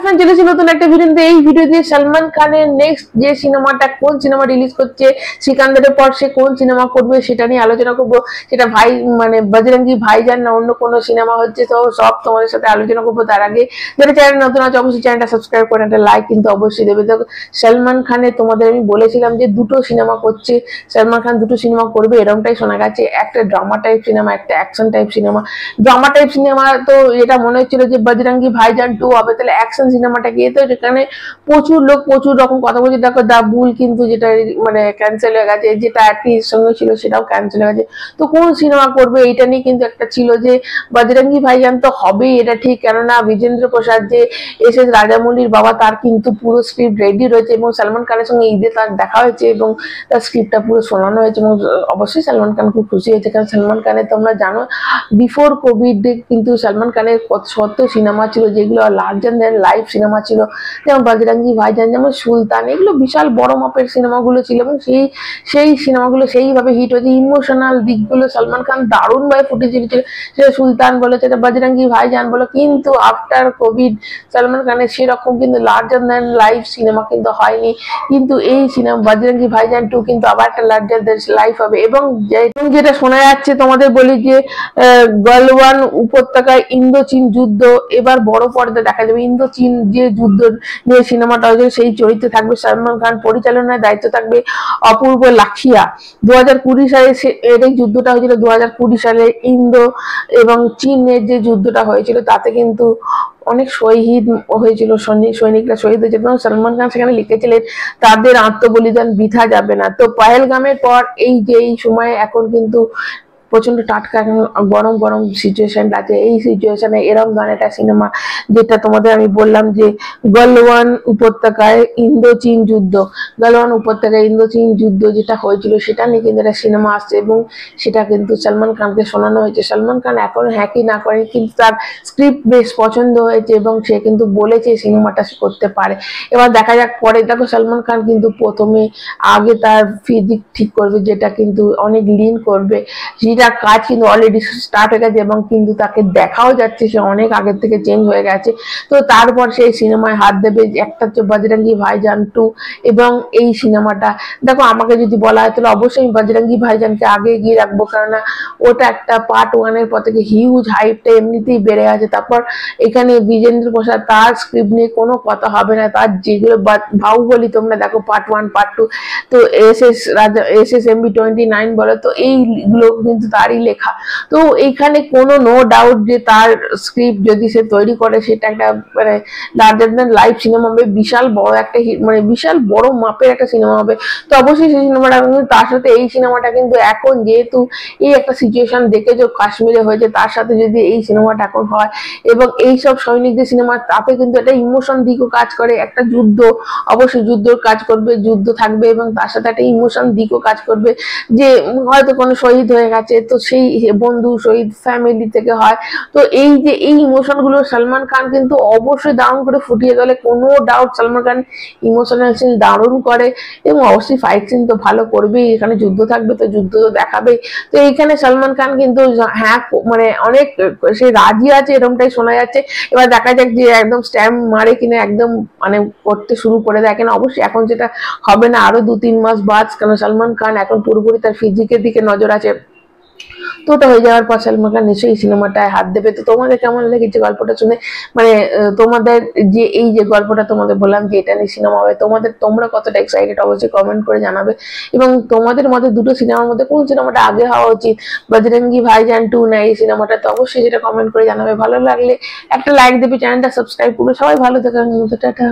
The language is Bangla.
ফ্রেন্ড, চলেছি নতুন একটা ভিডিওতে। এই ভিডিওতে সালমান খানের নেক্সট যে সিনেমাটা, কোন সিনেমা রিলিজ করছে, সিকান্দারের পর সে কোন সিনেমা করবে সেটা নিয়ে আলোচনা করবো। সেটা ভাই মানে বজরঙ্গি ভাইজান না অন্য কোনো সিনেমা হচ্ছে, তো সব তোমাদের সাথে আলোচনা করবো। তার আগে যারা চ্যানেল নতুন আছে অবশ্যই চ্যানেলটা সাবস্ক্রাইব করে একটা লাইক কিন্তু অবশ্যই দেবে। দেখো সালমান খানের তোমাদের আমি বলেছিলাম যে দুটো সিনেমা করছে, সালমান খান দুটো সিনেমা করবে এরকমটাই শোনা গেছে। একটা ড্রামা টাইপ সিনেমা, একটা action type cinema. Drama type cinema তো এটা মনে হচ্ছিল যে বজরঙ্গি ভাইজান 2 হবে, তাহলে অ্যাকশন সিনেমাটা গিয়ে তো যেখানে প্রচুর লোক প্রচুর রকম কথা বলছে। দেখো দা বুল কিন্তু যেটা মানে ক্যান্সেল হয়ে গেছে, যেটা আর্টির সঙ্গে ছিল সেটাও ক্যান্সেল হয়ে গেছে। তো কোন সিনেমা করবে এটা নিয়ে কিন্তু একটা ছিল যে বজরঙ্গি ভাইজান তো হবেই এটা ঠিক, কেননা বিজেন্দ্র প্রসাদ যে এস রাজামৌলির বাবা তার কিন্তু পুরো স্ক্রিপ্ট রেডি রয়েছে এবং সালমান খানের সঙ্গে ঈদে তার দেখা হয়েছে এবং তার স্ক্রিপ্টটা পুরো শোনানো হয়েছে এবং অবশ্যই সালমান খান খুব খুশি হয়েছে। কারণ সালমান খানের তোমরা জানো বিফোর কোভিড কিন্তু সালমান খানের কত সিনেমা ছিল যেগুলো লার্জার দ্যান লাইফ সিনেমা ছিল, যেমন বজরঙ্গি ভাইজান, যেমন সুলতান, এগুলো বিশাল বড় মাপের সিনেমাগুলো ছিল এবং সেই সিনেমাগুলো সেইভাবে হিট হয়েছে। ইমোশনাল দিকগুলো সালমান খান দারুণভাবে ফুটে তুলেছিল, সেটা সুলতান বলো সেটা বজরঙ্গি ভাইজান বলো। কিন্তু আফটার কোভিড সালমান খানের সেরকম কিন্তু লার্জার দ্যান লাইফ সিনেমা কিন্তু হয়নি। কিন্তু এই সিনেমা বজরঙ্গি ভাইজান 2 কিন্তু আবার একটা লার্জার দ্যান লাইফ হবে। এবং যেটা শোনা যাচ্ছে তোমাদের বলি যে গলওয়ান উপত্যকায় ইন্দো চীন যুদ্ধ এবার বড় পর্দা দেখা যাবে। ইন্দো চীন যে যুদ্ধ নিয়ে সিনেমাটা হয়েছে সেই চরিত্রে থাকবে সালমান খান, পরিচালনার দায়িত্ব থাকবে অপূর্ব লাখিয়া। 2020 সালে এই যুদ্ধটা হয়েছিল, 2020 সালে ইন্দো এবং চীনের যে যুদ্ধটা হয়েছিল তাতে কিন্তু অনেক শহীদ হয়েছিল, সৈনিকরা শহীদ হয়েছিল। সালমান খান সেখানে লিখেছিলেন তাদের আত্মবলিদান বৃথা যাবে না। তো পহেলগামের পর এই সময়ে এখন কিন্তু প্রচন্ড টাটকা এখন গরম গরম সিচুয়েশন আছে। এই সিচুয়েশনে এরকম ধরনের একটা সিনেমা যেটা তোমাদের আমি বললাম যে গলওয়ান উপত্যকায় ইন্দো চীন যুদ্ধ, গলওয়ান উপত্যকায় ইন্দো চীন যুদ্ধ যেটা হয়েছিল সেটা নিয়ে কিন্তু একটা সিনেমা আসছে এবং সেটা কিন্তু সালমান খানকে শোনানো হয়েছে। সালমান খান এখন হ্যাঁ কি না করে কিন্তু তার স্ক্রিপ্ট বেশ পছন্দ হয়েছে এবং সে কিন্তু বলেছে সিনেমাটা করতে পারে। এবার দেখা যাক পরে। দেখো সালমান খান কিন্তু প্রথমে আগে তার ফিজিক ঠিক করবে, যেটা কিন্তু অনেক লিন করবে, যেটা কাজ কিন্তু অলরেডি স্টার্ট হয়ে গেছে এবং কিন্তু তাকে দেখাও যাচ্ছে সে অনেক আগের থেকে চেঞ্জ হয়ে গেছে। তো তারপর সেই সিনেমায় হাত দেবে। একটা হচ্ছে বজরঙ্গি ভাইজান 2 এবং এই সিনেমাটা দেখো আমাকে যদি বলা হয় তাহলে অবশ্যই আমি বজরঙ্গি ভাইজানকে আগে গিয়ে রাখবো, কেননা ওটা একটা পার্ট 1 এর পর থেকে হিউজ হাইপটা এমনিতেই বেড়ে আছে। তারপর এখানে বিজেন্দ্র প্রসাদ তার স্ক্রিপ্ট নিয়ে কোনো কথা হবে না, তার যেগুলো বাহুবলী তোমরা দেখো পার্ট 1 পার্ট 2, তো SSMB 29 বলো, তো এইগুলো কিন্তু তারই লেখা। তো এইখানে কোনো নো ডাউট যে তার স্ক্রিপ্ট যদি সে তৈরি করে সেটা একটা মানে লার্জার দ্যান লাইফ সিনেমা হবে, বিশাল বড় একটা মানে বিশাল বড় মাপের একটা সিনেমা হবে। তো অবশ্যই সেই সিনেমাটা কিন্তু তার সাথে এই সিনেমাটা কিন্তু এখন যেহেতু এই একটা সিচুয়েশন দেখেছো কাশ্মীরে হয়েছে, তার সাথে যদি এই সিনেমাটা এখন হয় এবং এইসব সৈনিকদের সিনেমা, তাতে কিন্তু একটা ইমোশন দিকও কাজ করে। একটা যুদ্ধ, অবশ্যই যুদ্ধর কাজ করবে, যুদ্ধ থাকবে এবং তার সাথে একটা ইমোশন দিকও কাজ করবে যে হয়তো কোনো শহীদ হয়ে গেছে তো সেই বন্ধু শহীদ ফ্যামিলি থেকে হয়। তো এই যে এই ইমোশন গুলো সালমান খান কিন্তু অবশ্যই দারুণ করে ফুটিয়ে তোলে, কোনো doubt. Salman Khan emotional scene দারুণ করে এবং অবশ্যই ফাইট সিন তো ভালো করবেই, এখানে যুদ্ধ থাকবে তো যুদ্ধ তো দেখাবেই। তো এইখানে সালমান খান কিন্তু হ্যাঁ মানে অনেক সে রাজি আছে এরকমটাই শোনা যাচ্ছে। এবার দেখা যাক যে একদম স্ট্যাম্প মারে কিনা একদম মানে করতে শুরু করে দেয়, কেন অবশ্যই এখন যেটা হবে না আরো 2-3 মাস বাদ, কারণ সালমান খান এখন পুরোপুরি তার ফিজিকের দিকে নজর আছে। তো ওটা হয়ে যাওয়ার পর সালমান খান নিশ্চয়ই এই সিনেমাটায় হাত দেবে। তো তোমাদের কেমন লেগেছে গল্পটা শুনে, মানে তোমাদের যে এই যে গল্পটা তোমাদের বললাম যে এটা নিয়ে সিনেমা হবে, তোমরা কতটা এক্সাইটেড অবশ্যই কমেন্ট করে জানাবে। এবং তোমাদের মধ্যে দুটো সিনেমার মধ্যে কোন সিনেমাটা আগে হওয়া উচিত, বজরঙ্গি ভাইজান 2 না এই সিনেমাটা, তো অবশ্যই সেটা কমেন্ট করে জানাবে। ভালো লাগলে একটা লাইক দেবে, চ্যানেলটা সাবস্ক্রাইব করবে। সবাই ভালো থাকবে, টাটা।